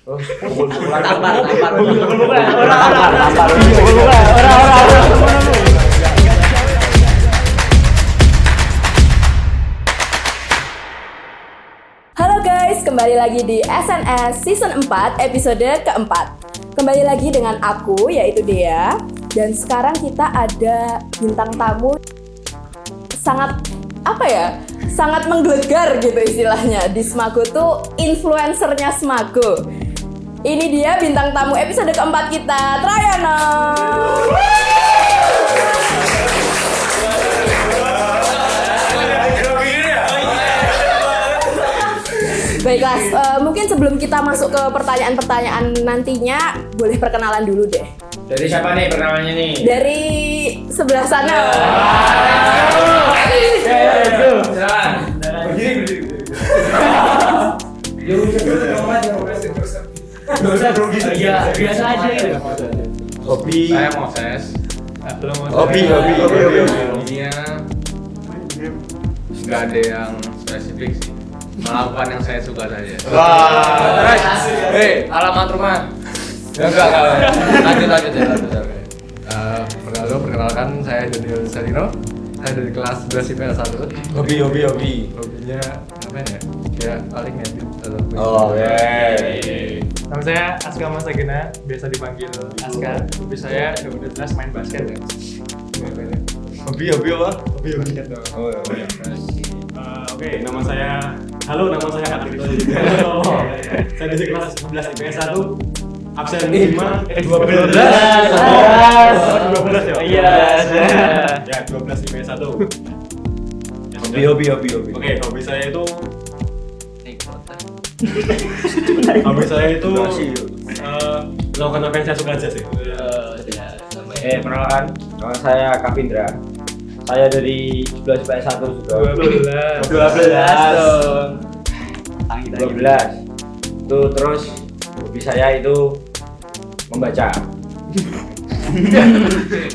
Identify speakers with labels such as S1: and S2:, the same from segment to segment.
S1: Halo guys, kembali lagi di SNS Season 4 episode keempat. Kembali lagi dengan aku, yaitu Dea. Dan sekarang kita ada bintang tamu sangat menggelegar gitu istilahnya. Di Smago tuh influencernya Smago. Ini dia bintang tamu episode keempat kita, Trayana. Baiklah, mungkin sebelum kita masuk ke pertanyaan-pertanyaan nantinya, boleh perkenalan dulu deh.
S2: Dari siapa nih perkenalannya nih?
S1: Dari sebelah sana.
S2: Silakan. Berdiri. Gak usah grogi. Iya, biasa aja gitu.
S3: Hobi.
S2: Saya Moses.
S3: Hobi.
S2: Hobinya nggak ada yang spesifik sih. Melakukan yang saya suka saja.
S3: Wah.
S2: Terus, alamat rumah. Enggak. Lanjut.
S4: Perkenalkan, saya Daniel Salino. Saya dari kelas 11 IPS 1.
S3: Hobi.
S4: Hobinya apa ya? Ya paling ngedit atau
S3: Oh,
S5: Nama saya Aska Masagena, biasa dipanggil Aska. Hobi saya udah jelas main basket ya.
S3: Hobi apa?
S5: Hobi basket dong.
S3: Oh, iya.
S5: Oke, nama saya Ardito. Saya dari kelas 11 IPS 1. Absen 5, 12 ya?
S2: Iya.
S5: Ya, 12 IPS 1.
S3: Hobi.
S5: Oke, hobi saya itu melakukan apa yang saya suka aja sih.
S6: Perkenalkan, nama saya Kavindra. Saya dari 11 IPS 1 juga. 12. Tuh terus hobi saya itu membaca.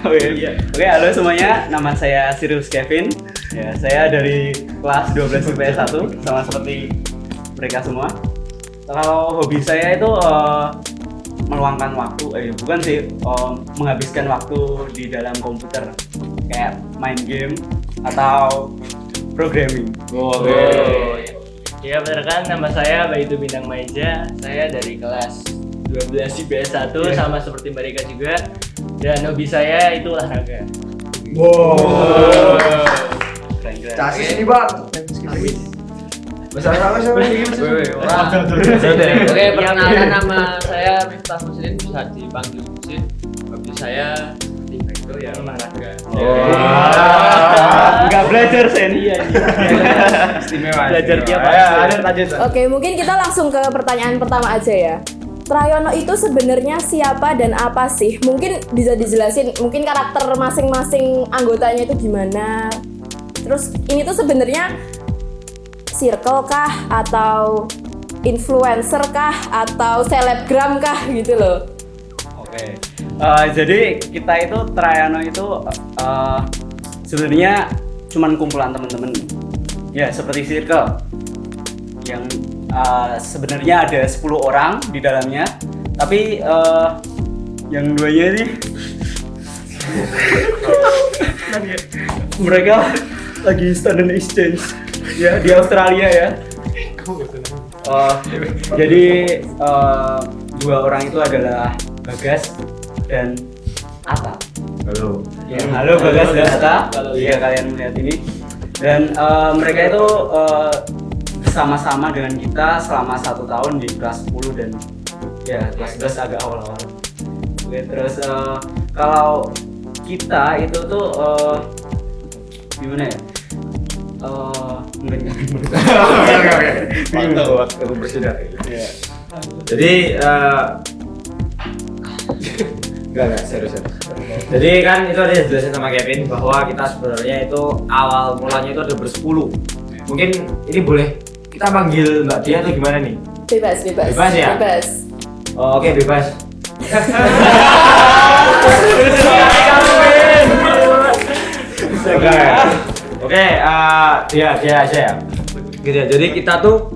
S7: Oke, halo semuanya. Nama saya Sirius Kevin. Ya, saya dari kelas 12 IPS 1 sama seperti mereka semua. Kalau hobi saya itu meluangkan waktu, menghabiskan waktu di dalam komputer kayak main game atau programming.
S8: Iya bener kan, nama saya Baitu Bintang Maija. Saya dari kelas 12 IPS 1 sama seperti mereka juga. Dan hobi saya itu olahraga.
S3: Casis ini, Bang. Masalah siapa sih?
S8: Oke, perkenalkan nama saya Miftah Muslim, bisa dipanggil Muslim. Hobi saya seperti itu ya olahraga.
S7: Enggak belajar seni ya.
S2: Istimewa.
S7: Belajar tiap hari.
S6: Lanjut.
S1: Oke, mungkin kita langsung ke pertanyaan pertama aja ya. Trayono itu sebenarnya siapa dan apa sih? Mungkin bisa dijelasin, mungkin karakter masing-masing anggotanya itu gimana? Terus ini tuh sebenarnya circle kah atau influencer kah atau selebgram kah gitu loh?
S7: Oke. Jadi kita itu Trayano itu sebenarnya cuman kumpulan teman-teman. Ya, seperti circle. Yang sebenarnya ada 10 orang di dalamnya. Tapi yang duanya ini mereka lagi student exchange ya di Australia ya. Jadi dua orang itu adalah Bagas dan Atta.
S3: Halo.
S7: Ya, halo Bagas dan Atta. Iya, kalian melihat ini. Dan mereka itu bersama-sama dengan kita selama 1 tahun di kelas 10 dan ya kelas 11 agak awal-awal. Oke, terus kalau kita itu tuh gimana ya?
S3: Mantap waktu bersidang.
S6: Jadi enggak serius. Jadi kan itu ada dijelasin sama Kevin bahwa kita sebenarnya itu awal mulanya itu ada bersepuluh. Mungkin ini boleh kita panggil Mbak Dia atau gimana nih?
S1: Bebas ya? Bebas.
S6: Oke, bebas. Oke, dia aja ya. Gitu ya. Jadi kita tuh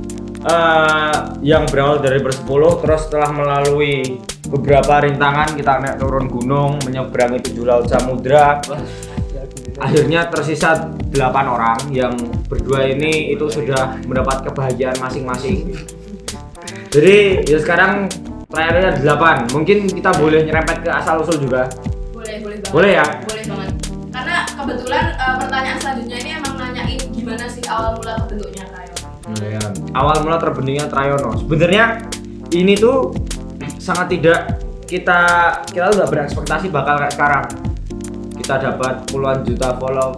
S6: yang berawal dari bersepuluh, terus setelah melalui beberapa rintangan kita naik turun gunung, menyeberangi 7 laut samudra. Akhirnya tersisa 8 orang yang berdua ini itu sudah mendapat kebahagiaan masing-masing. Jadi ya sekarang trialnya ada 8. Mungkin kita boleh nyerempet ke asal usul juga.
S1: Boleh banget.
S6: Boleh ya?
S1: Boleh banget. Karena kebetulan pertanyaan selanjutnya ini emang nanyain gimana sih awal mula terbentuknya Trayono.
S6: Ya, awal mula terbentuknya Trayono. Sebenarnya ini tuh sangat tidak kita tuh nggak berekspektasi bakal kayak sekarang. Kita dapat puluhan juta follow.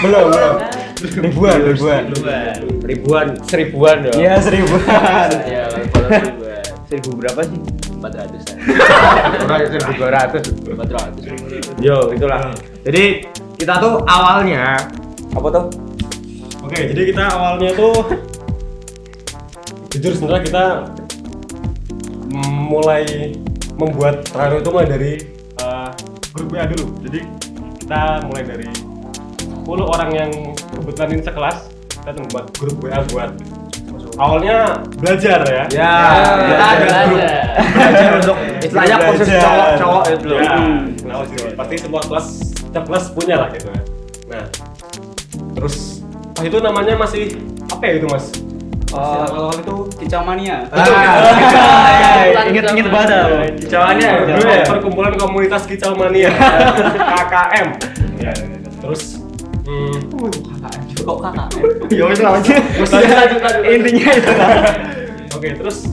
S6: belum. Ribuan, seribuan dong.
S7: Iya, 1000-an.
S8: Ya, kalau 1000-an.
S7: 1000 berapa sih?
S8: 400-an.
S6: 1.200.
S8: 400.
S6: Yo, itulah. Jadi kita tuh awalnya apa tuh?
S3: Oke, jadi kita awalnya tuh jujur sebenarnya kita mulai membuat Trayono itu mulai dari grup WA dulu. Jadi kita mulai dari 10 orang yang kebetulan ini sekelas, kita membuat grup WA buat awalnya belajar ya.
S6: Ya, kita ada grup belajar untuk istilahnya khusus
S3: Belajar.
S6: cowok-cowok itu loh.
S3: Ya, nah, seperti semua kelas, setiap kelas punya lah gitu ya. Nah, terus pas itu namanya masih apa ya itu mas? Awal-awal itu
S7: Kicau Mania.
S8: Ingat
S7: banget.
S6: Kicauannya
S3: dulu
S6: ya.
S3: perkumpulan komunitas Kicau Mania KKM. Ya, terus
S7: Kok kakak?
S6: Ya wis lah.
S7: Intinya itu lah.
S3: Oke, terus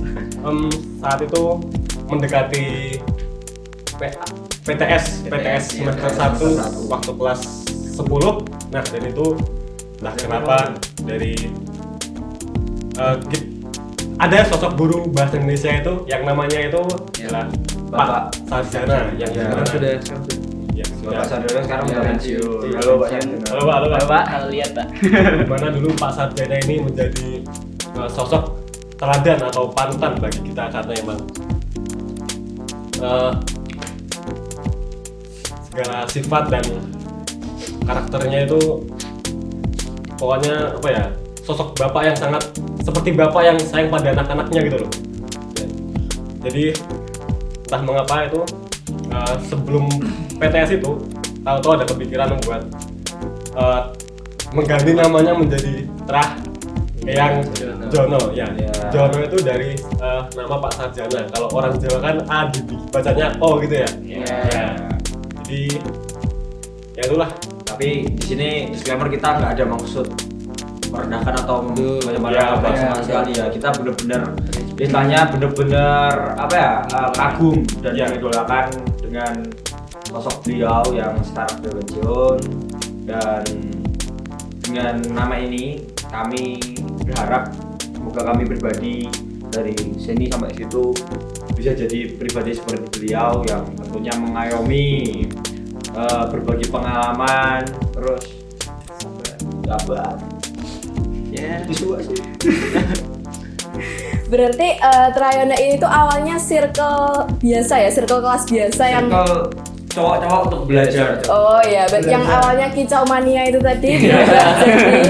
S3: saat itu mendekati PTS semester 1 waktu kelas 10. Nah, dan itu entah kenapa dari ada sosok guru bahasa Indonesia itu yang namanya itu adalah Pak Sarjana yang
S4: Sekarang sudah
S3: ya,
S6: Bapak Sarjana sekarang udah pensiun.
S3: Halo Pak Sarjana. Halo Pak.
S8: Pak, kalau lihat Pak.
S3: Dimana dulu Pak Sarjana ini menjadi sosok teladan atau panutan bagi kita karena emang segala sifat dan karakternya itu pokoknya apa ya, sosok bapak yang sangat seperti bapak yang sayang pada anak-anaknya gitu loh. Jadi entah mengapa itu sebelum PTS itu tahu-tahu ada kepikiran membuat mengganti namanya menjadi Eyang Jono ya. Jono itu dari nama Pak Sarjana. Kalau orang Jawa kan Adidi, bacanya O gitu ya. Ya. Jadi ya itulah.
S6: Tapi di sini disclaimer kita nggak ada maksud merendahkan atau
S3: Ya,
S6: sama sekali ya. Kita benar-benar istilahnya benar-benar apa ya, kagum dan
S3: Ya.
S6: mengidolakan dengan sosok beliau yang sekarang sudah pensiun. Dan dengan nama ini kami berharap semoga kami pribadi dari sini sampai situ bisa jadi pribadi seperti beliau yang tentunya mengayomi, berbagi pengalaman, terus sabar.
S7: Ya.
S1: Berarti Trayono ini tuh awalnya circle biasa ya, circle kelas biasa yang
S6: Circle cowok-cowok untuk belajar.
S1: oh ya, yang awalnya Kicau Mania itu tadi berubah jadi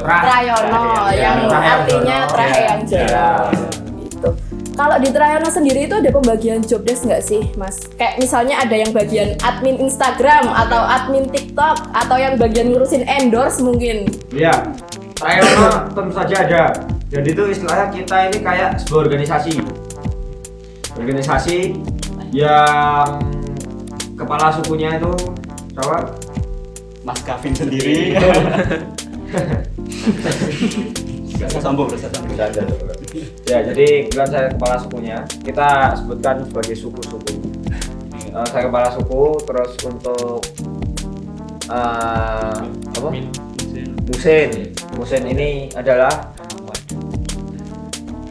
S1: Trayono yang artinya Eyang Jono gitu. Kalau di Trayono sendiri itu ada pembagian job desk nggak sih, Mas? Kayak misalnya ada yang bagian admin Instagram atau admin TikTok atau yang bagian ngurusin endorse mungkin.
S6: Iya, Trayono tentu saja ada. Jadi itu istilahnya kita ini kayak sebuah organisasi yang kepala sukunya itu siapa?
S7: Mas Kavin sendiri. Sambung.
S6: Ya, jadi kebetulan saya kepala sukunya. Kita sebutkan sebagai suku-suku. Saya kepala suku, terus untuk apa? Musin ini adalah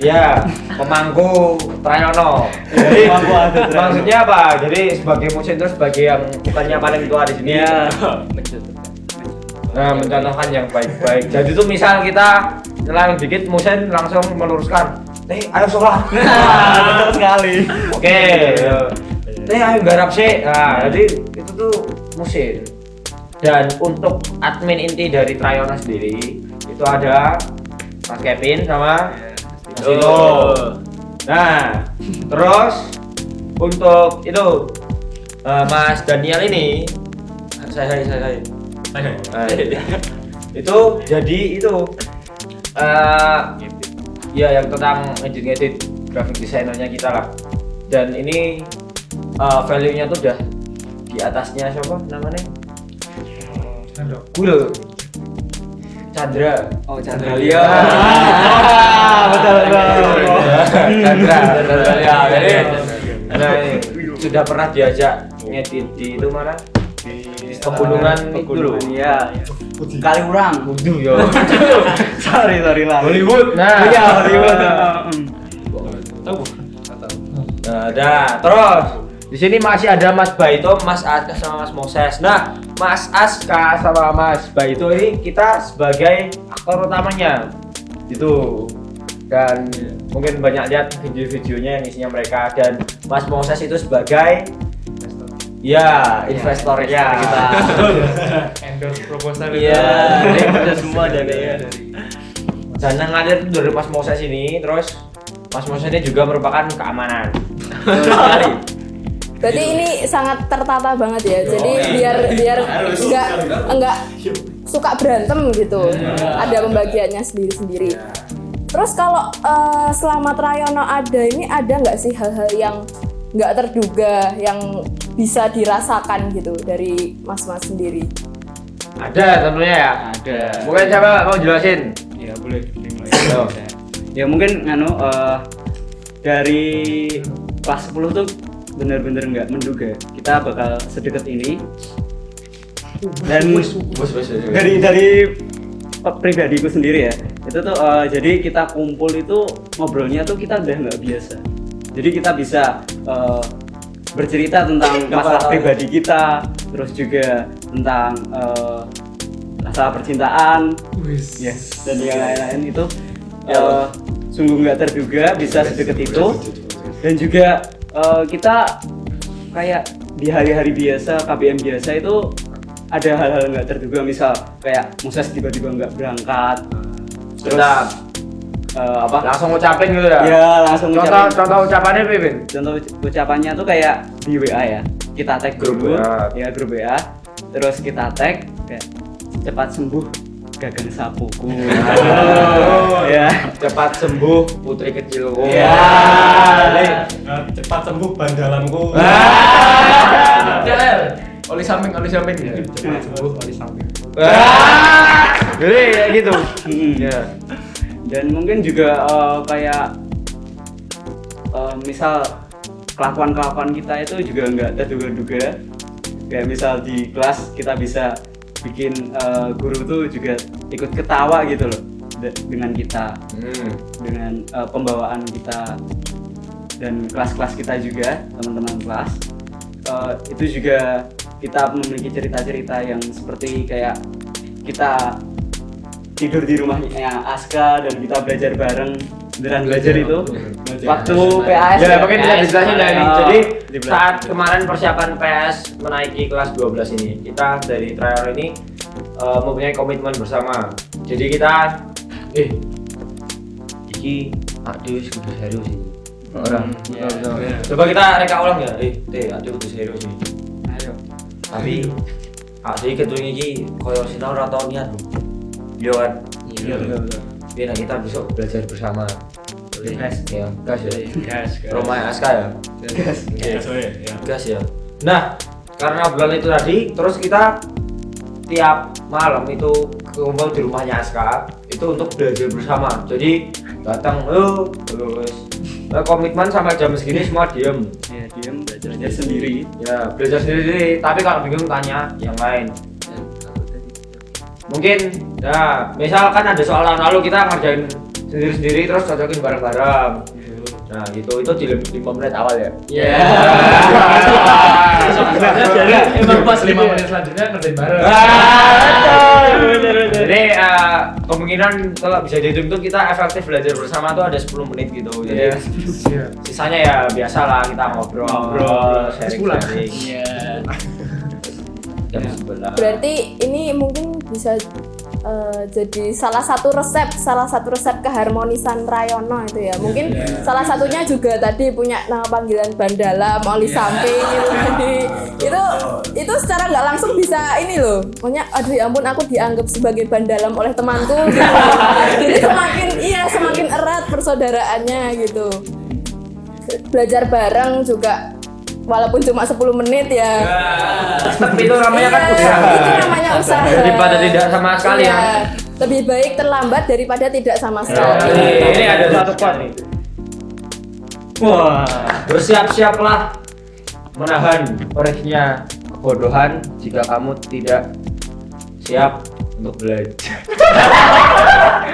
S6: ya pemangku Trayono. Jadi maksudnya apa? Jadi sebagai musin itu sebagai yang bukannya paling tua di sini.
S7: Ya.
S6: Nah, mencontohkan yang baik-baik. Jadi tuh misal kita nyelang dikit, musin langsung meluruskan. Ayo sholat.
S7: Betul sekali.
S6: Oke. Ayo garap sih. Nah, jadi itu tuh musin. Dan untuk admin inti dari Trayono sendiri itu ada Mas Kevin sama Mas Dino. Nah, terus untuk itu Mas Daniel ini saya itu jadi itu ya yang tentang ngedit graphic designernya kita lah. Dan ini value-nya tuh udah di atasnya siapa namanya? Gue loh. Chandra.
S7: Oh, Chandra.
S6: Lia. Betul. Chandra. Ya, jadi sudah pernah diajak ngedit di itu mana? Di pegunungan itu loh.
S7: Iya. Kali urang.
S6: Waduh ya.
S7: Sorry lah.
S6: Hollywood. Nah,
S7: Iya, Hollywood.
S6: Nah, terus di sini masih ada Mas Baito, Mas Aska sama Mas Moses. Nah, Mas Aska sama Mas Baito ini kita sebagai aktor utamanya, gitu. Dan mungkin banyak lihat video-videonya yang isinya mereka. Dan Mas Moses itu sebagai investornya kita.
S5: Endorse proposal
S6: Iya,
S8: Ada semua dari
S6: dan yang ngalir itu dari Mas Moses ini. Terus Mas Moses ini juga merupakan keamanan.
S1: Berarti ini sangat tertata banget ya. Jadi biar enggak suka berantem gitu. Ada pembagiannya sendiri-sendiri. Terus kalau selama Trayono ada nggak sih hal-hal yang nggak terduga yang bisa dirasakan gitu dari mas-mas sendiri?
S6: Ada tentunya ya.
S7: Ada.
S6: Mungkin siapa mau jelasin?
S7: Ya boleh. Ya mungkin dari kelas 10 tuh bener-bener nggak menduga kita bakal sedekat ini. Dan dari pribadiku sendiri ya, itu tuh jadi kita kumpul itu ngobrolnya tuh kita udah nggak biasa. Jadi kita bisa bercerita tentang masalah pribadi kita, terus juga tentang masalah percintaan, dan yang lain-lain itu sungguh nggak terduga bisa sedekat itu. Dan juga kita kayak di hari-hari biasa, KBM biasa itu ada hal-hal nggak terduga, misal kayak Moses tiba-tiba nggak berangkat, terus
S6: Langsung ngucapin gitu ya?
S7: Ya langsung
S6: Contoh ucapannya Pipin?
S7: Contoh ucapannya tuh kayak di WA ya, kita tag
S6: Grup
S7: dulu,
S6: WA.
S7: ya grup WA, terus kita tag kayak cepat sembuh gagang sapuku. Ya,
S6: Cepat sembuh putri kecilku.
S7: ya.
S3: Cepat sembuh bandalanku.
S4: Oli samping. Cepat sembuh oli samping.
S6: Jadi kayak gitu.
S7: Ya. Dan mungkin juga kayak misal kelakuan kita itu juga nggak terduga-duga. Kayak misal di kelas kita bisa bikin guru tuh juga ikut ketawa gitu loh dengan kita, dengan pembawaan kita dan kelas-kelas kita juga, teman-teman kelas. Itu juga kita memiliki cerita-cerita yang seperti kayak kita tidur di rumahnya Aska dan kita belajar bareng, beneran belajar itu waktu PAS
S6: Ya, mungkin bisa dijelasin ya ini. Jadi
S7: di
S6: saat kemarin persiapan PS menaiki kelas 12 ini, kita dari trial ini mempunyai komitmen bersama. Jadi kita iki aduh kudu serius ini. Orang. Coba kita reka ulang ya. Aduh kudu serius ini.
S7: Ayo.
S6: Tapi adik ketua iki koyo sinau ora tau niat. Yo kan.
S7: Iya betul.
S6: Biar kita besok belajar bersama. Gas ya.
S5: Gas.
S6: Rumah Aska ya. Gas ya. Nah, karena obrolan itu tadi, terus kita tiap malam itu kumpul di rumahnya Aska itu untuk belajar bersama. Jadi datang, terus komitmen sampai jam segini semua diem.
S7: Ya diam belajar sendiri.
S6: Ya belajar sendiri. Tapi kalau bingung tanya yang lain. Mungkin, ya misalkan ada soal lalu kita ngerjain sendiri-sendiri terus cocokin bareng-bareng. Nah gitu, itu di 5 menit awal ya.
S8: Iya.
S5: Jadi emang pas 5 menit selanjutnya ngerjain bareng.
S6: Jadi kemungkinan kalau bisa dihitung tuh kita efektif belajar bersama tuh ada 10 menit gitu. Jadi sisanya ya biasalah kita ngobrol, sharing.
S8: Iya.
S6: Jam 11.
S1: Berarti ini mungkin bisa jadi salah satu resep keharmonisan Rayono itu ya. Mungkin salah satunya juga tadi punya nama panggilan Bandalam, Oli Samping gitu tadi. Itu secara nggak langsung bisa ini loh. Pokoknya aduh ya ampun aku dianggap sebagai Bandalam oleh temanku gitu. Jadi semakin erat persaudaraannya gitu. Belajar bareng juga walaupun cuma 10 menit ya.
S6: Tapi itu namanya kan usaha.
S1: Itu namanya usaha.
S6: Daripada tidak sama sekali
S1: Iya.
S6: ya.
S1: Lebih baik terlambat daripada tidak sama sekali.
S6: Ini ada satu quote nih. Wah, bersiap-siaplah menahan perihnya kebodohan jika kamu tidak siap untuk belajar.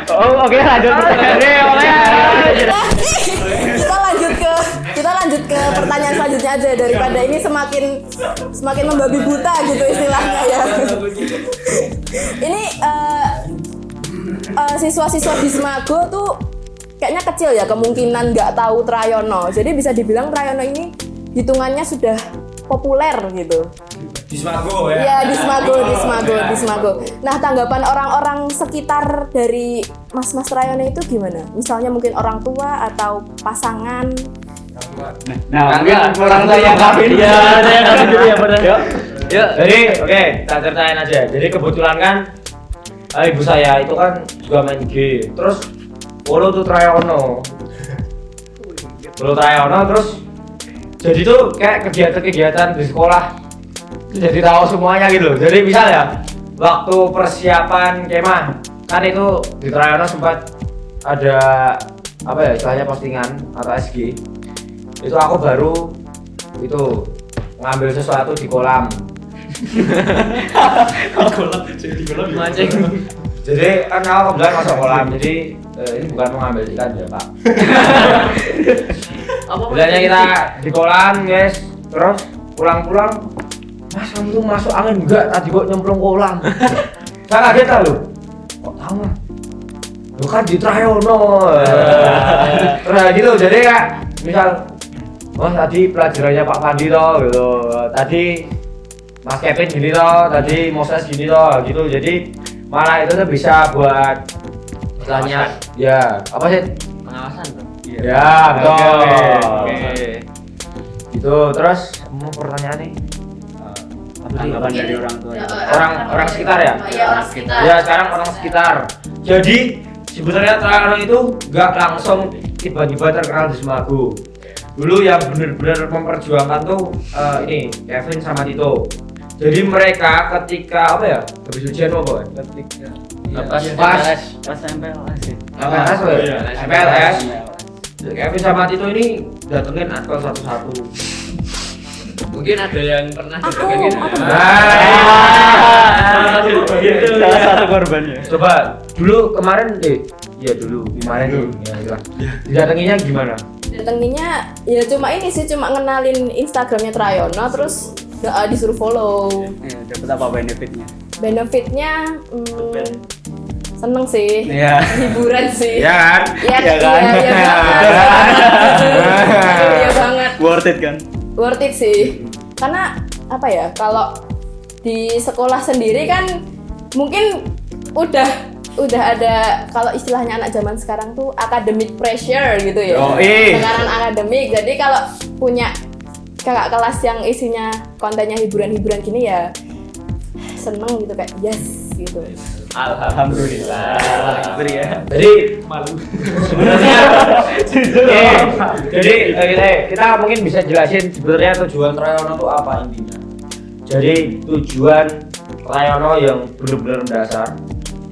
S7: Oh, oke, lanjut pertanyaannya.
S1: Kita lanjut ke pertanyaan selanjutnya aja daripada ini semakin membabi buta gitu istilahnya ya. Ini siswa-siswa di Semago tuh kayaknya kecil ya kemungkinan nggak tahu Trayono. Jadi bisa dibilang Trayono ini hitungannya sudah populer gitu.
S6: Di Semago ya.
S1: Iya, di Semago. Nah, tanggapan orang-orang sekitar dari Mas Rayono itu gimana? Misalnya mungkin orang tua atau pasangan.
S7: Nah, mungkin orang tanya Kevin.
S8: Iya, saya kasih dulu ya benar.
S7: Yuk.
S6: Jadi, oke, kita ceritain aja. Jadi kebetulan kan ibu saya itu kan juga main game. Terus follow tuh Trayono. Terus jadi tuh kayak kegiatan-kegiatan di sekolah itu jadi tahu semuanya gitu loh. Jadi misal ya waktu persiapan kemah kan itu di Trayono sempat ada apa ya istilahnya postingan atau SG. Itu aku baru itu ngambil sesuatu di kolam.
S8: Mancing.
S6: Jadi kan aku kebetulan masuk kolam, jadi ini bukan mau ngambil ikan ya Pak. Bilangnya kita di kolam guys, terus pulang-pulang Mas kamu tuh masuk angin enggak, tadi kok nyemplung kolam. Saya kaget lah lu. Kok tahu lah? Lu kan di Trayono. Terus gitu, jadi ya misal oh tadi pelajarannya Pak Pandi toh gitu. Tadi Mas Kevin gini toh, tadi Moses gini toh gitu. Jadi malah itu tuh bisa buat istilahnya ya apa sih?
S8: Pengawasan tuh.
S6: Ya, betul.
S7: Oke.
S6: Gitu, terus mau pertanyaan nih.
S7: Tanggapan dari orang tua.
S6: Orang sekitar ya?
S1: Iya, orang sekitar.
S6: Ya, sekarang orang sekitar. Jadi sebenarnya Trayono itu nggak langsung tiba-tiba terkenal di Semago. Dulu yang benar-benar memperjuangkan tuh ini Kevin sama Tito. Jadi mereka ketika apa ya? Habis ujian apa? Ketika
S8: Pas MPLS.
S6: MPLS ya? MPLS. Kevin sama Tito ini datengin Akpel satu-satu.
S8: Mungkin ada yang pernah
S1: Aku.
S7: Salah satu korbannya.
S6: Coba dulu kemarin dulu kemarin ya itulah. Didatanginya gimana?
S1: Datanginnya ya cuma ini sih, cuma ngenalin Instagramnya Trayono terus disuruh follow.
S7: Dapat apa benefitnya?
S1: Benefitnya seneng sih,
S7: Iya.
S1: hiburan sih.
S6: Ya kan?
S1: Iya
S7: Iya kan?
S1: Iya banget.
S7: Worth it kan?
S1: Worth it sih. Karena apa ya, kalau di sekolah sendiri kan mungkin udah ada, kalau istilahnya anak zaman sekarang tuh academic pressure gitu ya. Tekanan akademik. Jadi kalau punya kakak kelas yang isinya kontennya hiburan-hiburan gini ya seneng gitu, kayak yes gitu.
S7: Alhamdulillah. Beri ya.
S6: Jadi sebenarnya jadi kita mungkin bisa jelasin sebenarnya tujuan Trayono itu apa intinya. Jadi tujuan Trayono yang benar-benar mendasar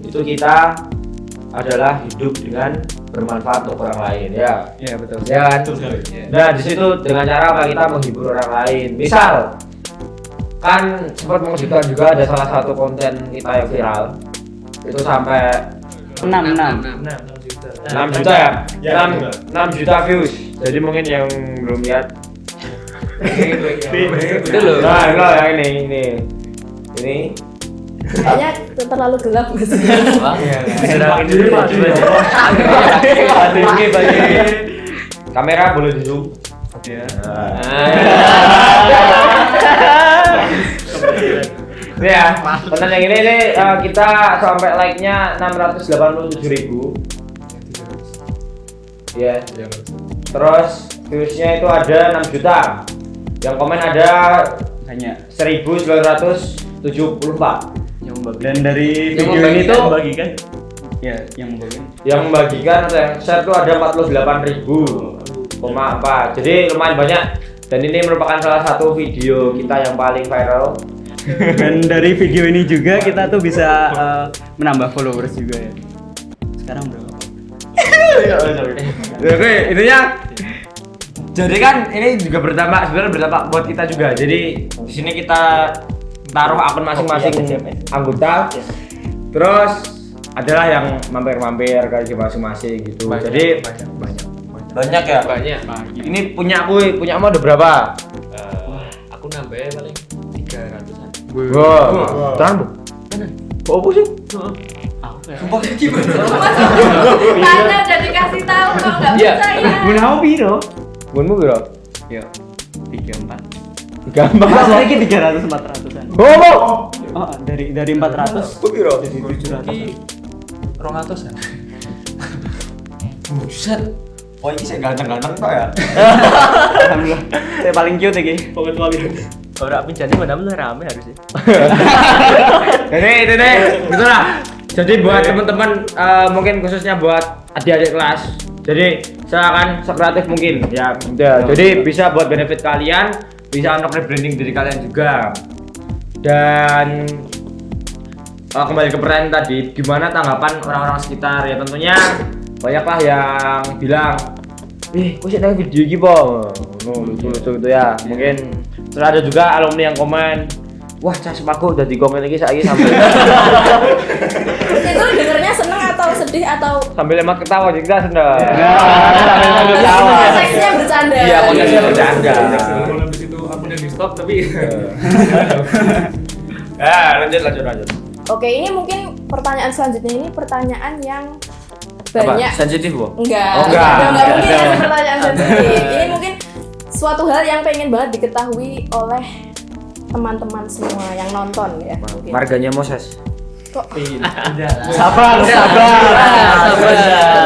S6: itu kita adalah hidup dengan bermanfaat untuk orang lain ya.
S7: Iya betul.
S6: Ya kan? Nah di situ dengan cara apa kita menghibur orang lain. Misal kan sempat mengejutkan juga ada salah satu konten kita yang viral itu sampai
S7: 6
S5: juta.
S6: 6 juta ya? 6 juta views. Jadi mungkin yang belum lihat
S8: Itu loh.
S6: nah enggak yang ini
S1: Kayaknya terlalu gelap gitu.
S6: kamera boleh di zoom. Ya, konten yang ini kita sampai like-nya 687.000. Ya. Terus views-nya itu ada 6 juta. Yang komen ada
S7: hanya
S6: 1974.
S7: dan dari
S8: Yang
S7: video ini tuh
S8: membagikan.
S7: ya yang membagikan
S6: Yang membagikan atau yang share itu ada 48.000,4. Jadi lumayan banyak. Dan ini merupakan salah satu video kita yang paling viral.
S7: dan dari video ini juga kita tuh bisa menambah followers juga ya. Sekarang berapa?
S6: Oke, intinya jadi kan ini juga berdampak, sebenarnya berdampak buat kita juga. Jadi di sini kita taruh akun masing-masing anggota. Terus adalah yang mampir-mampir ke masing-masing gitu. Jadi banyak ya.
S2: Banyak.
S6: Ini punyamu ada berapa?
S2: Aku nambah paling 300-an.
S6: Wow. Tahan, Bu. Apa sih?
S1: Karena udah dikasih tahu kok nggak
S2: Iya.
S1: percaya.
S7: Menau piro?
S6: Gunmu berapa?
S7: Ya 34.
S6: 34.
S7: Mas lagi 300 400-an.
S6: Oh,
S7: Oh, dari 400
S6: Kok piro?
S7: jadi 700.
S2: 200-an.
S6: Buset. Oh, ini saya ganteng-ganteng kok ya.
S7: Alhamdulillah. Saya paling cute iki.
S8: Orang pinjani benar-benar rame harusnya.
S6: Jadi itu deh, gitulah. Jadi buat teman-teman mungkin khususnya buat adik-adik kelas. Jadi silakan sekreatif mungkin ya. Jadi bisa buat benefit kalian, bisa untuk rebranding diri kalian juga. Dan kembali ke pertanyaan tadi, gimana tanggapan orang-orang sekitar? Ya tentunya banyaklah yang bilang, kok sih nang video iki po? Lucu-lucu gitu ya. Mungkin terus ada juga alumni yang komen, wah cas aku udah di komen lagi saiki sampai
S1: Itu dengernya seneng atau sedih atau
S6: sambil lemak ketawa jadi kita seneng.
S1: konteksnya bercanda?
S6: Iya, konteksnya bercanda.
S5: Kalau habis itu aku udah di stop tapi
S6: Lanjut.
S1: Oke, ini mungkin pertanyaan selanjutnya ini pertanyaan yang banyak.
S6: Sensitif, Bu?
S1: Enggak.
S6: Oh, enggak.
S1: Enggak mungkin ada pertanyaan sensitif. Ini mungkin suatu hal yang pengen banget diketahui oleh teman-teman semua yang nonton ya. Mungkin.
S6: Marganya Moses.
S1: Kok
S7: Sabar.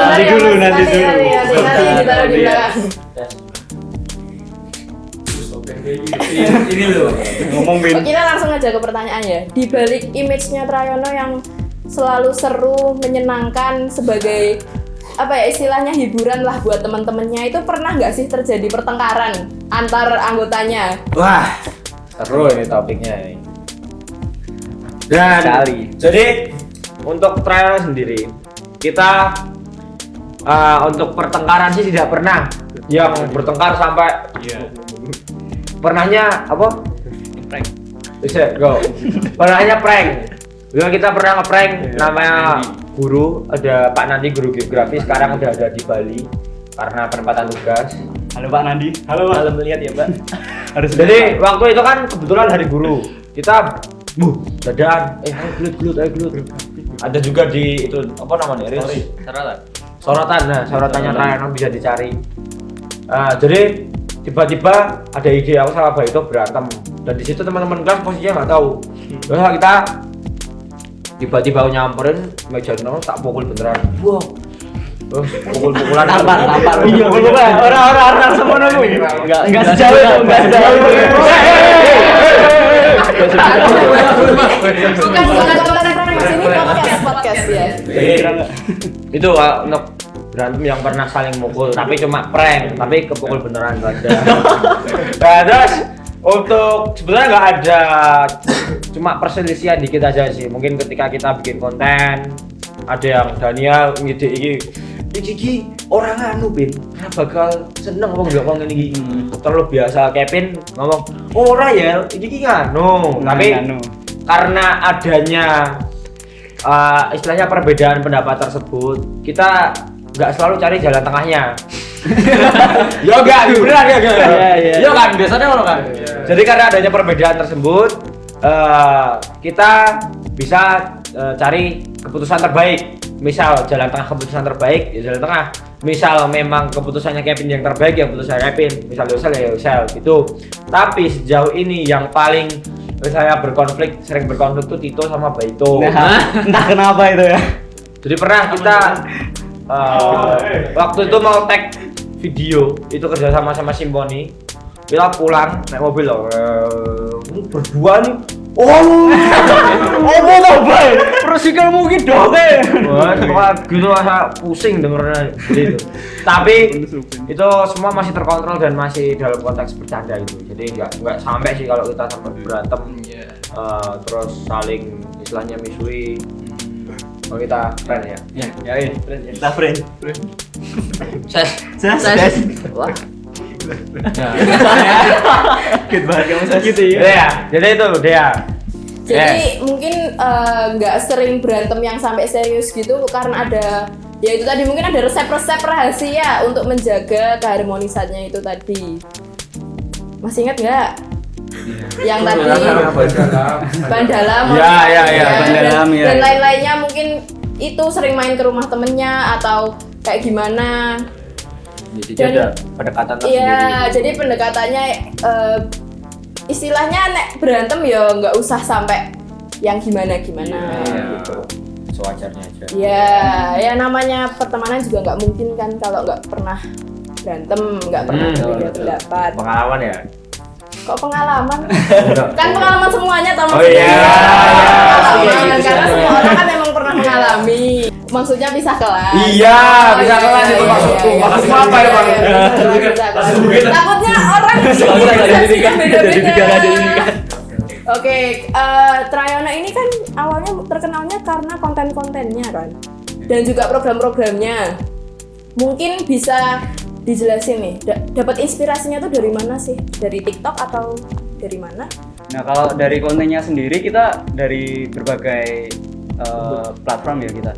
S1: Nanti
S7: dulu.
S1: Nanti ditaruh di belakang.
S2: Ini loh.
S7: Ngomong Bin.
S1: Kita langsung aja ke pertanyaan ya. Di balik image-nya Trayono yang selalu seru, menyenangkan sebagai apa ya istilahnya hiburan lah buat teman-temannya, itu pernah nggak sih terjadi pertengkaran antar anggotanya?
S6: Wah, seru ini topiknya ini. Dan jadi untuk trial sendiri kita untuk pertengkaran sih tidak pernah yang bertengkar sampai pernahnya apa? Prank. Bisa go. Pernahnya prank. Dulu kita pernah nge-prank namanya guru, ada Pak Nandi guru geografi, sekarang udah ada di Bali karena penempatan tugas.
S7: Halo Pak Nandi.
S5: halo Pak.
S8: Kalau melihat ya, Mbak.
S7: Harus
S6: Jadi waktu itu kan kebetulan hari guru. Kita dadaan, ayo gelut. Ada juga di itu apa namanya? Reels. Sorotan. Nah, sorotannya Rayano bisa dicari. Jadi tiba-tiba ada ide aku sama Mbak itu berantem. Dan di situ teman-teman kelas posisinya nggak tahu. Terus kita tiba-tiba aku nyamperin meja nol tak pukul beneran. Wow. Pukul-pukulan
S7: tampar.
S6: Iya, orang semua nunggu.
S7: Enggak sejauh itu, enggak sejauh itu.
S1: Bukan konten Mas, ini podcast ya.
S6: Jadi, itu untuk berantem yang pernah saling mukul, tapi cuma prank, tapi kepukul beneran nggak ada. Nah, terus untuk sebenarnya nggak ada, cuma perselisihan dikit aja sih. Mungkin ketika kita bikin konten, ada yang Daniel ngide iki orang anu Bin, bakal seneng ngomong nggak ngomong ini. Terlalu biasa Kevin ngomong, ora ya, iki nganu. Tapi karena adanya istilahnya perbedaan pendapat tersebut, kita nggak selalu cari jalan tengahnya. Ya enggak, beneran ya. Ya kan, biasanya orang kan. Jadi karena adanya perbedaan tersebut, kita bisa cari keputusan terbaik. Misal jalan tengah keputusan terbaik, ya jalan tengah. Misal memang keputusannya Kevin yang terbaik, ya keputusan Kevin. Misal Yosel ya Yosel gitu. Tapi sejauh ini yang paling saya sering berkonflik tuh Tito sama Baito.
S7: Nah, entah kenapa itu ya.
S6: Jadi pernah kita waktu itu mau tag video itu kerja sama Simponi. Kita pulang naik mobil loh, berdua nih.
S7: Apa tuh, Bay? Persikel mungkin dong,
S6: Wah, gitu rasa pusing dengernya gitu. Tapi itu semua masih terkontrol dan masih dalam konteks bercanda gitu. Jadi nggak sampai sih kalau kita sampai berantem, terus saling istilahnya misui. Oh kita friend ya?
S7: Ya, kita friend.
S6: Ses. Wah.
S7: Sakit banget kamu sakit ya.
S6: Ya, jadi itu dia.
S1: Jadi mungkin nggak sering berantem yang sampai serius gitu karena ada ya itu tadi mungkin ada resep-resep rahasia untuk menjaga keharmonisannya itu tadi. Masih ingat nggak? Yang tadi ban dalam.
S6: Ya.
S7: Ban dalam, ya.
S1: Dan lain-lainnya mungkin itu sering main ke rumah temennya atau kayak gimana.
S6: Jadi ada pendekatan tersendiri.
S1: Iya, jadi pendekatannya istilahnya nek berantem ya nggak usah sampai yang gimana-gimana gitu.
S6: Sewajarnya aja.
S1: Ya namanya pertemanan juga nggak mungkin kan kalau nggak pernah berantem, nggak pernah berbeda pendapat.
S6: Pengalaman ya?
S1: Kok pengalaman? Kan pengalaman semuanya tamu.
S6: Oh iya.
S1: Pengalaman, karena semua orang kan memang pernah mengalami. Maksudnya pisah kelas.
S6: Iya, pisah kelas itu maksudku. Maksudmu apa ya, Bang?
S1: Takutnya orang persepsinya beda-beda. Oke, Trayana ini kan awalnya terkenalnya karena konten-kontennya kan, dan juga program-programnya. Mungkin bisa dijelasin nih, dapat inspirasinya tuh dari mana sih? Dari TikTok atau dari mana?
S7: Nah, kalau dari kontennya sendiri kita dari berbagai platform ya kita.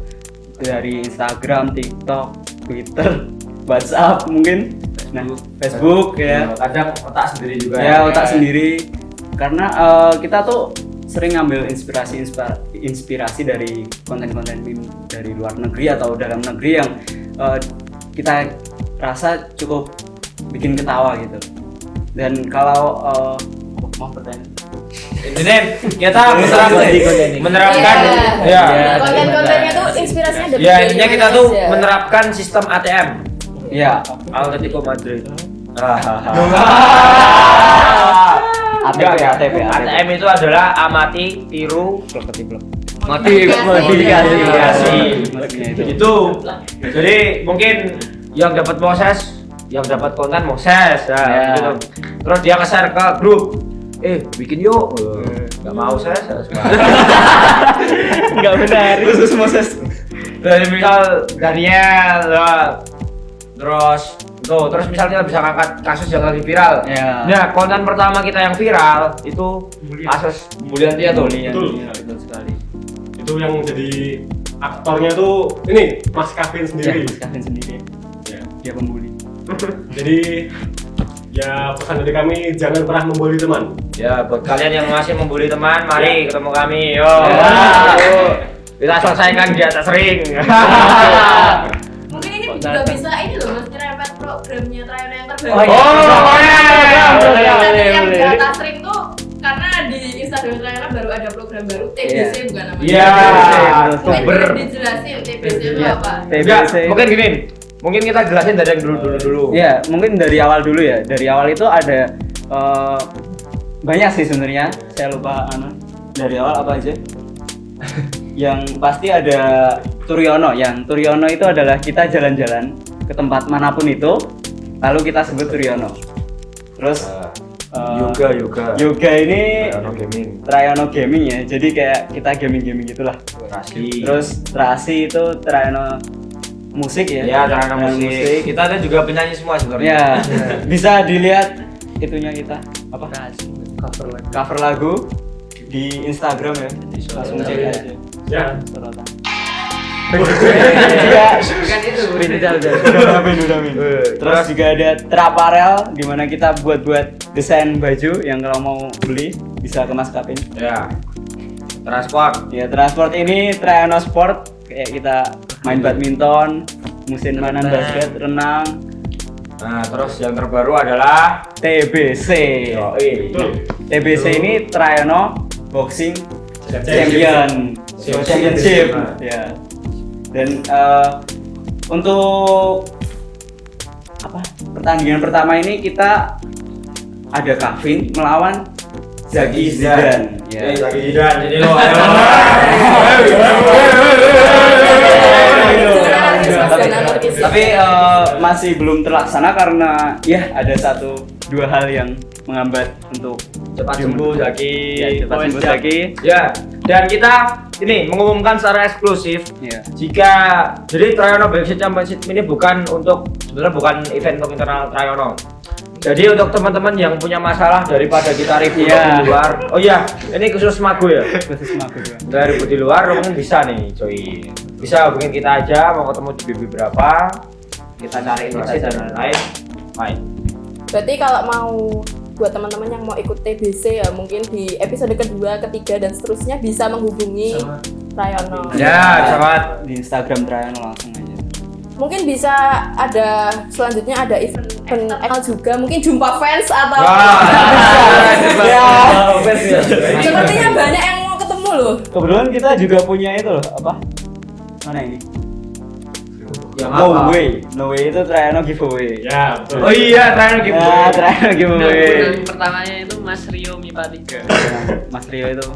S7: Dari Instagram, TikTok, Twitter, WhatsApp mungkin. Nah, Facebook ya.
S6: Kadang otak sendiri juga.
S7: Ya, otak sendiri. Karena kita tuh sering ngambil inspirasi dari konten-konten meme dari luar negeri atau dalam negeri yang kita rasa cukup bikin ketawa gitu. Dan kalau mau pertanyaan.
S6: Ini kita menerapkan
S1: ya. Konten-kontennya tuh inspirasinya dari
S6: ya intinya kita tuh
S1: aja.
S6: menerapkan sistem ATM.
S7: Ya,
S6: Atletico Madrid. ATM itu adalah amati, tiru, modifikasi. Itu. Jadi mungkin yang dapat Moses, yang dapat konten Moses, gitu. Terus dia nge-share ke grup. Bikin yuk. Enggak mau saya.
S7: nggak benar. Khusus Moses.
S6: Dari misal Daniel, terus misalnya kita bisa ngangkat kasus yang lagi viral.
S7: Ya.
S6: Nah, konten pertama kita yang viral itu kasus pembulian dia tuh.
S3: Betul sekali. Itu yang jadi aktornya tuh ini Mas Kevin sendiri.
S7: Mas Kevin sendiri.
S3: Ya.
S7: Dia pembuli.
S3: Jadi ya pesan dari kami jangan pernah membuli teman.
S6: Ya, buat kalian yang masih membuli teman, mari ketemu kami. Yo. Kita selesaikan di atas ring.
S1: Mungkin ini juga bisa ini loh Mas nyerempet programnya Trayana yang terbaru. Yang di atas ring tuh karena di Instagram Trayana baru ada program baru TBC bukan namanya.
S6: Iya.
S1: Mungkin boleh dijelasin TBC itu apa?
S6: TBC. Mungkin gini. Mungkin kita jelasin dari yang dulu.
S7: Ya, mungkin dari awal dulu ya. Dari awal itu ada banyak sih sebenarnya. Saya lupa dari awal apa aja. Yang pasti ada Turiono. Yang Turiono itu adalah kita jalan-jalan ke tempat manapun itu, lalu kita sebut Turiono. Terus Yoga ini Trayana Gaming ya. Jadi kayak kita gaming gitulah. Terus Rasi itu Trayana musik ya.
S6: Ya, Trayana musik. Kita ada juga penyanyi semua sebenarnya.
S7: Ya. Bisa dilihat itunya kita apa? Cover lagu di Instagram ya. Langsung cek aja.
S3: Ya.
S8: Bukan itu.
S7: Terus juga ada Traparel di mana kita buat desain baju yang kalau mau beli bisa ke Mas Kapin.
S6: Ya. Transport.
S7: Ya, transport ini Trayana Sport kayak kita main badminton, musim mainan basket, renang,
S6: Nah, terus yang terbaru adalah
S7: TBC.
S6: Yoi.
S7: TBC ini Trayono Boxing Championship. Ya. Dan untuk apa? Pertandingan pertama ini kita ada Kevin melawan Zaki Zidan. Ya.
S6: Zaki Zidan. Jadi lo tapi masih belum terlaksana karena ya ada 1-2 hal yang menghambat untuk cepat sembuh Zaki.
S7: Ya, cepat sembuh Zaki.
S6: Ya, dan kita ini mengumumkan secara eksklusif
S7: Ya.
S6: jika jadi Trayono Boxing Championship ini sebenarnya bukan event untuk internal Trayono. Jadi untuk teman-teman yang punya masalah daripada kita ribut
S7: Iya.
S6: di luar, oh iya, ini khusus Mago ya.
S7: Khusus Mago ya.
S6: Dari ribut di luar, mungkin bisa nih, coy. Bisa hubungin kita aja, mau ketemu di BB berapa, kita cariin masih dan lain-lain. Fine.
S1: Berarti kalau mau buat teman-teman yang mau ikut TBC ya mungkin di episode kedua, ketiga dan seterusnya bisa menghubungi Trayono.
S6: Ya, sangat.
S7: Di Instagram Trayono langsung aja.
S1: Mungkin bisa ada selanjutnya ada event juga, mungkin jumpa fans atau sepertinya banyak yang mau ketemu loh.
S7: Kebetulan kita juga punya itu loh, apa? Mana ini?
S6: Yang
S7: No
S6: apa?
S7: way. No way itu Trayono giveaway.
S3: Ya, betul.
S6: Oh iya, Trayono
S7: Ya,
S6: giveaway.
S7: Trayono giveaway.
S8: Yang pertamanya itu Mas Rio MIPA 3.
S7: Ya, Mas Rio itu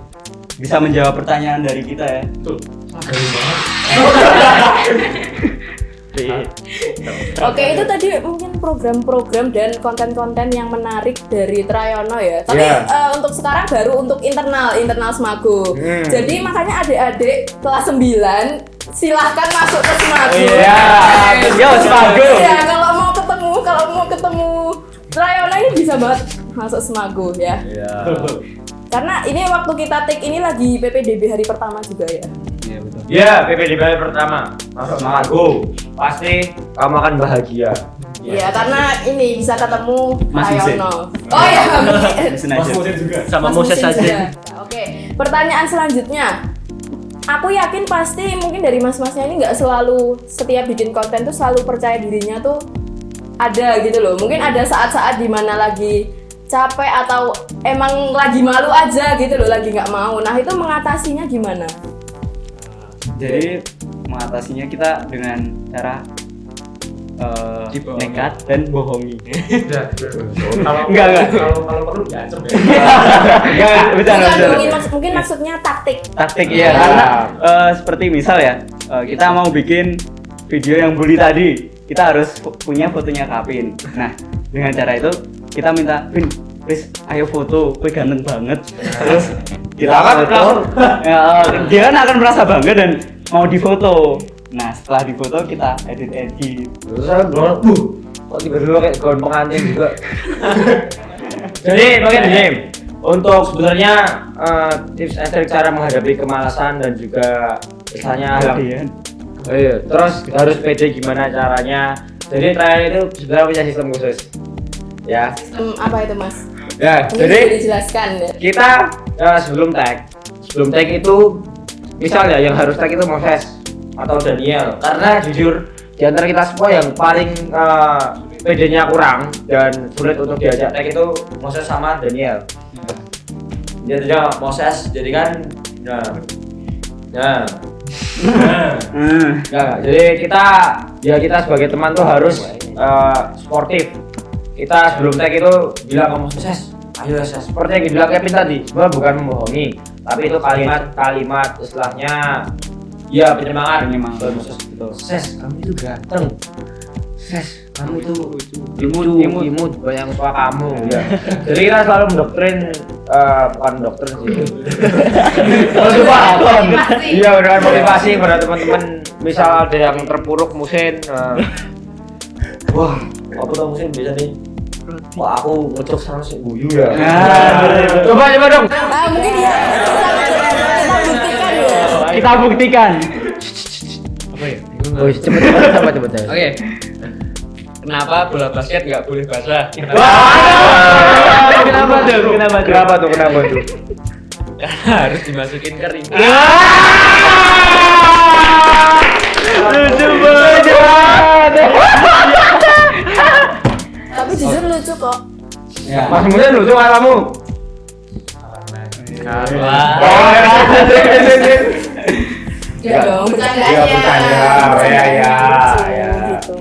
S7: bisa menjawab pertanyaan dari kita ya.
S3: Betul. Dari banget.
S1: Oke, itu tadi mungkin program-program dan konten-konten yang menarik dari Trayono ya. Tapi
S6: Yeah.
S1: untuk sekarang baru untuk internal Semago. Jadi makanya adik-adik kelas 9 silahkan masuk ke Semago.
S6: Iya,
S7: yo Semago.
S1: Iya, kalau mau ketemu Trayono ini bisa banget masuk Semago ya.
S3: Betul.
S1: Karena ini waktu kita take ini lagi PPDB hari pertama juga ya.
S7: Iya betul.
S6: Ya, PPDB pertama. Masuk Mago. Pasti kamu akan bahagia.
S1: Iya, karena ini bisa ketemu
S7: Mas Musin.
S1: Trayono. Oh iya,
S7: Mesin
S3: Mas
S7: aja.
S3: Musin juga.
S8: Sama
S1: Mas
S8: Moses
S1: Musin
S8: aja.
S1: juga. Oke, pertanyaan selanjutnya. Aku yakin pasti mungkin dari mas-masnya ini nggak selalu setiap bikin konten tuh selalu percaya dirinya tuh ada gitu loh. Mungkin ada saat-saat dimana lagi capek atau emang lagi malu aja gitu loh, lagi nggak mau. Nah itu mengatasinya gimana?
S7: Jadi mengatasinya kita dengan cara nekat dan bohongi. Enggak.
S3: Kalau perlu diancam ya.
S7: Enggak, bercanda.
S1: Mungkin maksudnya taktik.
S7: Taktik ya, karena seperti misal ya, kita mau bikin video yang bully tadi, kita harus punya fotonya Kevin. Nah, dengan cara itu kita minta, Vin, please ayo foto, gue ganteng banget. Terus kita foto, ya, dia kan akan merasa bangga dan mau difoto. Nah, setelah difoto kita edit.
S6: Terus saya bilang, kok tiba-tiba kayak gaun pengantin juga. Jadi mungkin gini, untuk sebenarnya tips and trik cara menghadapi kemalasan dan juga misalnya
S7: Kemudian,
S6: terus harus pede gimana caranya. Jadi trial itu sebenarnya punya sistem khusus. Ya.
S1: Apa itu mas?
S6: Ya,
S1: Mungkin
S6: jadi
S1: bisa dijelaskan ya.
S6: kita sebelum tag itu misal ya yang harus tag itu Moses atau Daniel, karena jujur di antara kita semua yang paling PD-nya kurang dan sulit untuk diajak tag itu Moses sama Daniel. Jadinya Moses jadi kan jadi kita sebagai teman tuh harus sportif. Kita sebelum tag itu bilang ke Moses, ayo Ses, seperti yang dibilang Kevin tadi, sebenarnya bukan membohongi, tapi itu kalimat istilahnya ya penyemangat. Moses gitu. Ses, kamu itu ganteng. Ses, kamu itu imut banyak suka kamu. Ya. Jadi kita selalu mendoktrin, bukan doktrin sih. Motivasi. Iya, benar motivasi pada teman-teman. Misal ada yang terpuruk musim, wah, aku tau musim bisa nih. Wah, aku ngecok sama si Buyu ya. Coba dong.
S1: Mungkin ya kita buktikan ya.
S7: kita buktikan.
S6: Oh, cepet.
S8: Oke. Kenapa bola basket nggak boleh basah?
S6: Kenapa tuh?
S8: Karena harus dimasukin kering.
S7: Lucu banget.
S1: jujur lucu kok.
S6: Ya. Mas Musen lucu kan kamu?
S1: Ya dong, bercanda
S6: Iya,
S1: aja.
S6: bercanda. Ya.
S1: Gitu.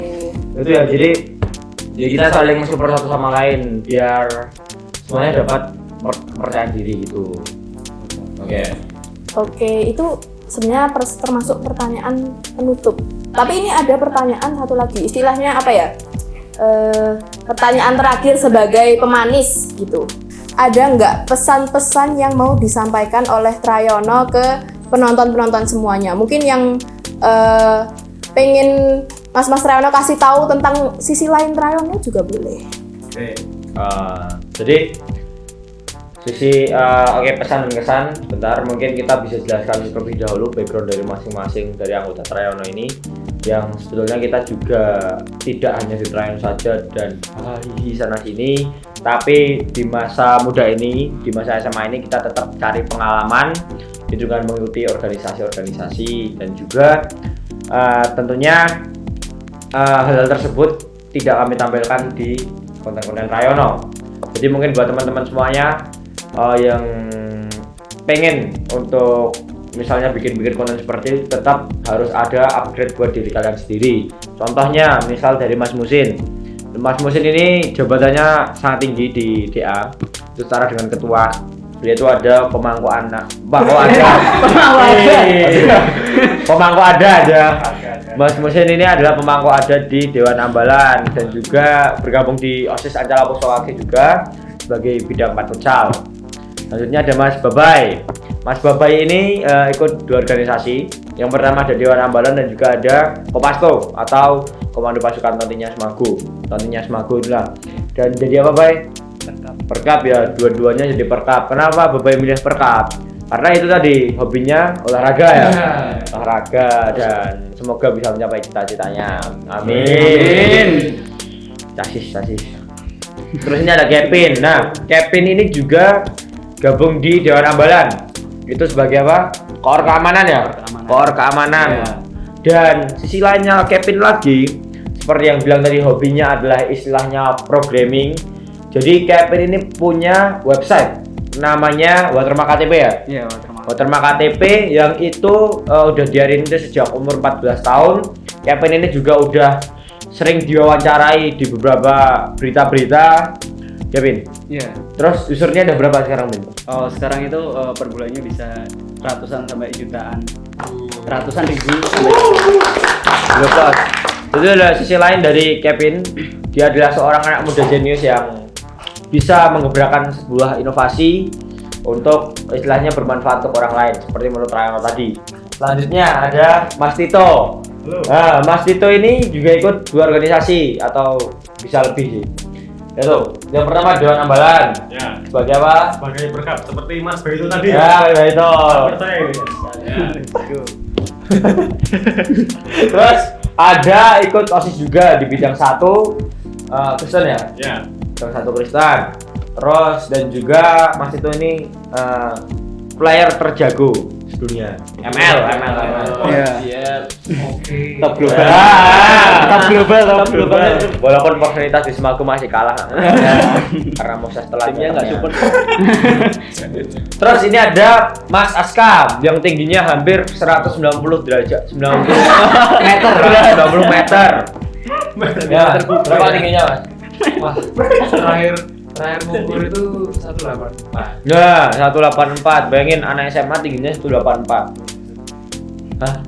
S6: Itu ya, jadi kita saling mensupport satu sama lain biar semuanya dapat percaya diri gitu. Oke.
S1: Oke, itu sebenarnya termasuk pertanyaan penutup. Tapi ini ada pertanyaan satu lagi, istilahnya apa ya? Pertanyaan terakhir sebagai pemanis gitu. Ada nggak pesan-pesan yang mau disampaikan oleh Trayono ke penonton-penonton semuanya? Mungkin yang pengen Mas Trayono kasih tahu tentang sisi lain Trayono juga boleh.
S6: Oke. Jadi sisi pesan dan kesan sebentar mungkin kita bisa jelaskan terlebih dahulu background dari masing-masing dari anggota Trayono ini, yang sebetulnya kita juga tidak hanya di Trayono saja dan hihi sana sini, tapi di masa muda ini, di masa SMA ini kita tetap cari pengalaman itu dengan mengikuti organisasi-organisasi dan juga tentunya hal-hal tersebut tidak kami tampilkan di konten-konten Trayono. Jadi mungkin buat teman-teman semuanya yang pengen untuk misalnya bikin konten seperti itu, tetap harus ada upgrade buat diri kalian sendiri. Contohnya misal dari Mas Musin. Mas Musin ini jabatannya sangat tinggi di DA, itu setara dengan ketua. Dia itu ada pemangku ada. Mas Musin ini adalah pemangku adat di Dewan Ambalan dan juga bergabung di OSIS Ancala Pusaka juga sebagai bidang 4 futsal. Selanjutnya ada Mas Babai. Mas Babai ini ikut 2 organisasi. Yang pertama ada Dewan Ambalan dan juga ada Kopasto atau Komando Pasukan Tontinya Semagu itulah. Dan jadi apa, Bay? Perkap ya, dua-duanya jadi perkap. Kenapa Babai milih perkap? Karena itu tadi hobinya olahraga ya. Olahraga dan semoga bisa mencapai cita-citanya. Amin. Casis. Terus ini ada Kevin. Nah, Kevin ini juga gabung di Dewan Ambalan. Itu sebagai apa? Koor keamanan ya? Koor keamanan. Ya. Dan sisi lainnya Kevin lagi, seperti yang bilang tadi, hobinya adalah istilahnya programming. Jadi Kevin ini punya website namanya Watermark KTP ya?
S7: Iya,
S6: Watermark KTP yang itu udah diarin itu sejak umur 14 tahun. Kevin ini juga udah sering diwawancarai di beberapa berita-berita. Kevin.
S7: Iya.
S6: Terus usernya ada berapa sekarang, Bin?
S7: Oh, sekarang itu per bulannya bisa ratusan sampai jutaan. Ratusan ribu sampai
S6: jutaan. Itu adalah sisi lain dari Kevin. Dia adalah seorang anak muda jenius yang bisa menggebrakan sebuah inovasi untuk istilahnya bermanfaat untuk orang lain seperti menurut Trayono tadi. Selanjutnya ada Mas Tito. Nah, Mas Tito ini juga ikut 2 organisasi atau bisa lebih sih. Itu, yang pertama Dewan Ambalan.
S3: Ya.
S6: Sebagai apa?
S3: Sebagai berkap seperti Mas Bayu itu tadi.
S6: Ya, itu.
S3: Percaya ini.
S6: Terus ada ikut OSIS juga di bidang 1 Kristen ya?
S3: Ya.
S6: Bidang 1 Kristen. Terus dan juga Mas Tito ini player terjago dunia. ML.
S7: Iya.
S8: Oke.
S6: Top global. Top global. Walaupun fasilitas di Semagu masih kalah. Karena Moses telah
S8: Timnya nggak support.
S6: Terus ini ada Mas Aska yang tingginya hampir 190 derajat, 90 meter. Ya, berapa tingginya, Mas?
S4: Wah, terakhir mengukur itu 184.
S6: Nah, 184. Bayangin anak SMA tingginya 184. Hah?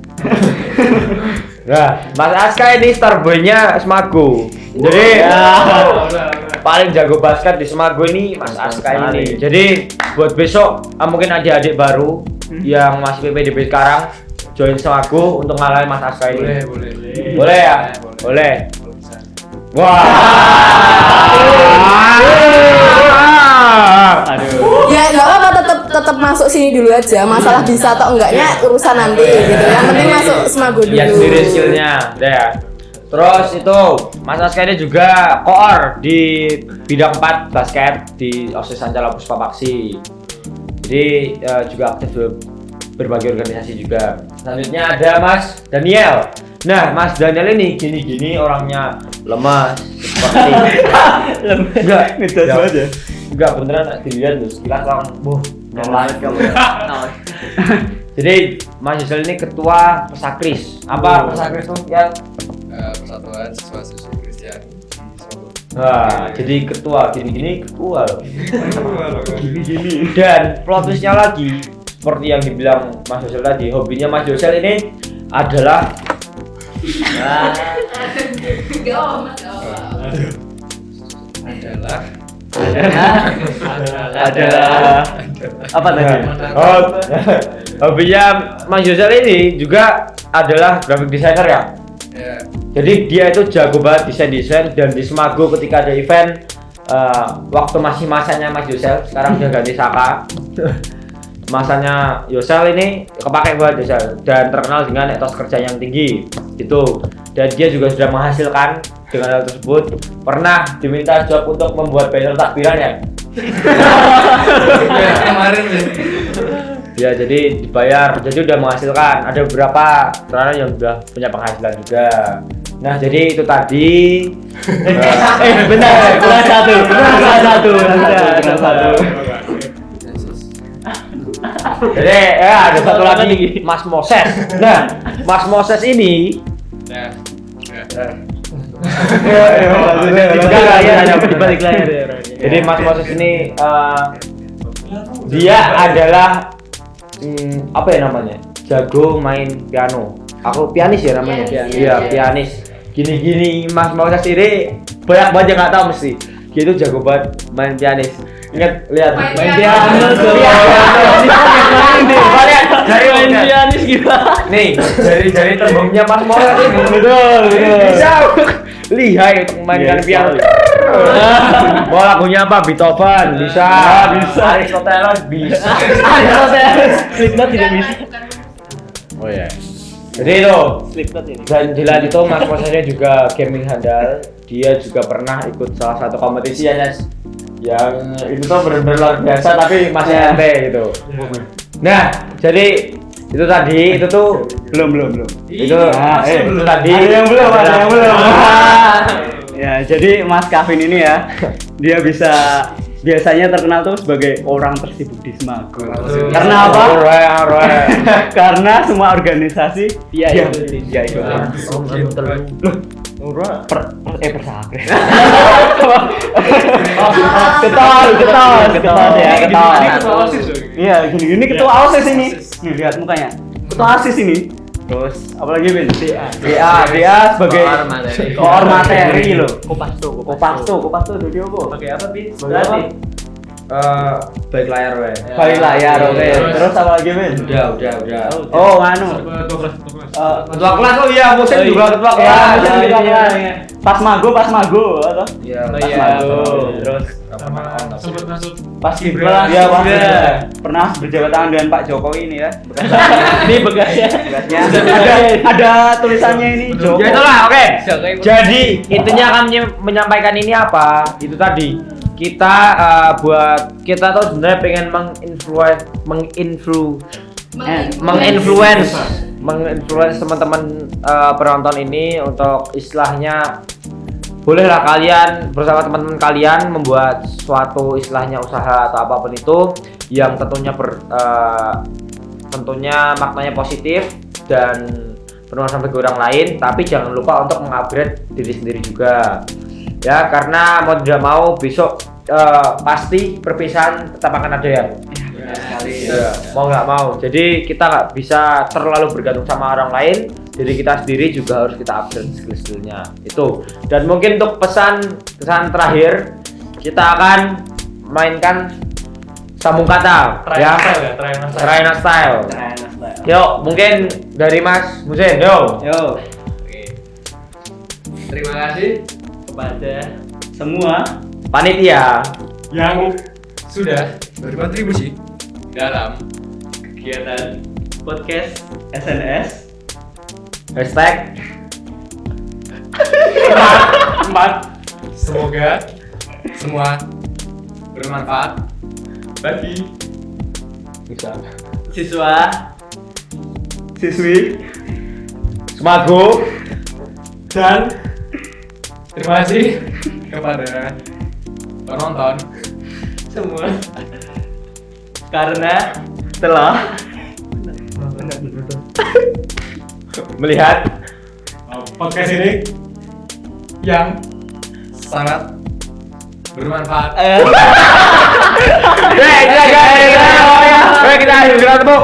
S6: Nah, Mas Aska ini star boy-nya Semagu. Jadi paling jago basket di Semagu ini Mas Aska ini. Jadi buat besok mungkin adik-adik baru yang masih PPDB sekarang join Semagu untuk ngalahin Mas Aska ini. Boleh ya? Boleh. Wah.
S7: Aduh.
S1: Ya nggak apa-apa, tetap masuk sini dulu aja. Masalah bisa atau enggaknya urusan nanti gitu. Yang penting masuk Semagu dulu.
S6: Lihat sendiri skillnya, ya. Terus itu Mas Aska ini juga koor di bidang 4 basket di OSIS Ancala Pusaka Paksi. Jadi juga aktif berbagai organisasi juga. Selanjutnya ada Mas Daniel. Nah, Mas Daniel ini gini-gini orangnya lemas seperti enggak
S7: Ngejudge banget ya.
S6: enggak beneran dilihat tuh sekilas langsung nolak kamu ya. Jadi Mas Yosel ini ketua Pesakris. Apa Pesakris tuh ya?
S4: Persatuan Siswa Siswi Kristiani di Solo.
S6: Nah, jadi ketua gini-gini ketua loh.
S7: Gini.
S6: Dan plot twist-nya lagi seperti yang dibilang Mas Yosel tadi, hobinya Mas Yosel ini adalah
S7: Adalah apa tadi?
S6: oh, hobinya Mas Yosel ini juga adalah graphic designer ya.
S4: Ya.
S6: Jadi dia itu jago banget desain dan di Semago ketika ada event waktu masih masanya Mas Yosel, sekarang udah ganti Saka. Masanya Yosel ini kepake buat Yosel dan terkenal dengan etos kerja yang tinggi gitu. Dan dia juga sudah menghasilkan dengan hal tersebut. Pernah diminta job untuk membuat banner takbiran ya.
S4: Kemarin
S6: Ya jadi dibayar, jadi udah menghasilkan. Ada beberapa trainer yang udah punya penghasilan juga. Nah jadi itu tadi.
S7: Benar, kurang satu.
S6: Jadi ada satu lagi Mas Moses. Nah Mas Moses ini
S7: Dibalik layar ya.
S6: jadi Mas Moses ini dia adalah apa ya namanya? Jago main piano. Aku pianis ya namanya. Iya, pianis. Gini-gini Mas Moses ini banyak banget yang nggak tahu mesti. Dia itu jago banget main pianis. Ingat lihat
S1: Main piano
S7: tuh.
S6: dari
S7: Main pianis gila.
S6: Nih, dari tembongnya Mas Moses ini betul. Bisa lihai untuk memainkan piano. Mau lagunya apa? Beethoven bisa. Aristoteles bisa.
S7: Slipknot tidak bisa.
S6: Oh ya. Jadi itu.
S7: Slipknot ini.
S6: Dan Dilan itu Mas Mosesnya juga gaming handal. Dia juga pernah ikut salah satu kompetisi ya, Nes. Yang itu tuh benar-benar luar biasa tapi masih ente gitu. Nah, jadi itu tadi itu tuh
S7: Belum.
S6: itu itu tadi
S7: Ada yang belum.
S6: Nah,
S7: Ya, jadi Mas Kevin ini ya, dia biasanya terkenal tuh sebagai orang tersibuk di Semago. Karena apa? Karena semua organisasi dia ikuti. Persakres. Ketua Iya, gini ketua OSIS ini. Nih lihat mukanya. Ketua OSIS ini. Terus apalagi Ben? DA sebagai koor materi loh. Kopas tuh jadi apa?
S8: Pakai apa, Bi?
S7: Berarti
S6: baik layar we.
S7: balik layar, oke. Terus apa lagi Ben?
S6: Udah.
S7: Oh, anu.
S6: Ketua kelas oh iya, Musim juga ketua kelas.
S7: Pas mago atau?
S6: Iya.
S7: Terus
S5: Sempat masuk
S7: pas Gibran ya pernah berjabat tangan dengan Pak Jokowi ini ya. Ini bekasnya. Ada tulisannya ini Jokowi.
S6: Ya itulah, oke. Jadi intinya kami menyampaikan ini apa? Itu tadi kita kita tuh sebenarnya pengen menginfluence teman-teman penonton ini untuk istilahnya bolehlah kalian bersama teman-teman kalian membuat suatu istilahnya usaha atau apapun itu yang tentunya tentunya maknanya positif dan bermanfaat bagi orang lain, tapi jangan lupa untuk mengupgrade diri sendiri juga ya, karena mau tidak mau besok pasti perpisahan tetap akan ada ya. Ya, mau nggak mau, jadi kita nggak bisa terlalu bergantung sama orang lain, jadi kita sendiri juga harus kita upgrade skill-skillnya itu. Dan mungkin untuk pesan terakhir kita akan mainkan sambung kata Triana Style. Yuk, mungkin dari Mas Musin, yo.
S8: Oke. Terima kasih kepada
S7: Semua
S6: Panitia
S5: yang sudah
S4: berkontribusi
S8: dalam kegiatan
S7: podcast SNS
S6: hashtag
S5: 4 semoga
S4: semua
S8: bermanfaat
S5: bagi
S7: siswa siswi
S6: Semago
S5: dan Terima kasih.
S4: kepada penonton
S8: semua. Karena
S7: Setelah melihat
S3: podcast ini
S5: Yang
S4: sangat bermanfaat.
S6: kita akhir kita tepuk.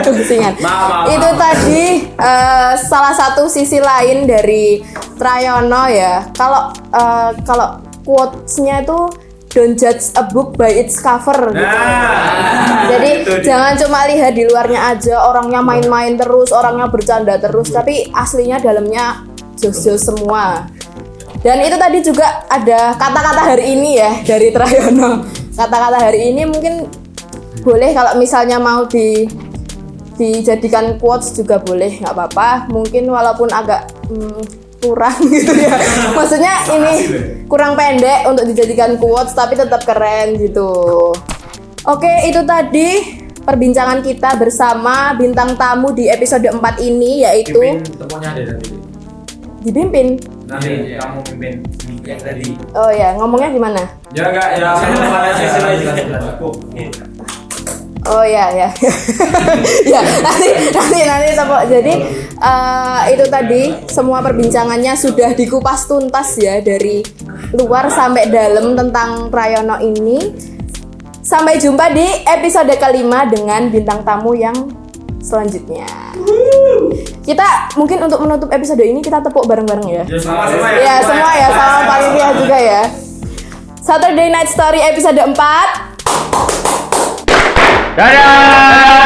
S1: Kebisingan. Itu tadi salah satu sisi lain dari Trayono ya. Kalau quotes-nya itu don't judge a book by its cover gitu. Jadi jangan cuma lihat di luarnya aja, orangnya main-main terus, orangnya bercanda terus, tapi aslinya dalamnya jos-jos semua. Dan itu tadi juga ada kata-kata hari ini ya dari Trayono. Kata-kata hari ini mungkin boleh kalau misalnya mau dijadikan quotes juga boleh, nggak apa-apa. Mungkin walaupun agak kurang gitu ya. Maksudnya ini kurang pendek untuk dijadikan quotes tapi tetap keren gitu. Oke, itu tadi perbincangan kita bersama bintang tamu di episode 4 ini yaitu
S6: Temunya ada nanti.
S1: dipimpin.
S6: Nanti kamu pimpin yang tadi.
S1: Oh ya, ngomongnya gimana?
S6: Ya enggak, ya pada sesi lagi.
S1: Oh ya. Ya, nanti tepuk. Jadi itu tadi semua perbincangannya sudah dikupas tuntas ya dari luar sampai dalam tentang Trayono ini. Sampai jumpa di episode kelima dengan bintang tamu yang selanjutnya. Kita mungkin untuk menutup episode ini kita tepuk bareng-bareng ya. Ya semua ya, sama panitia juga ya. Saturday Night Story episode 4.
S6: Dadah.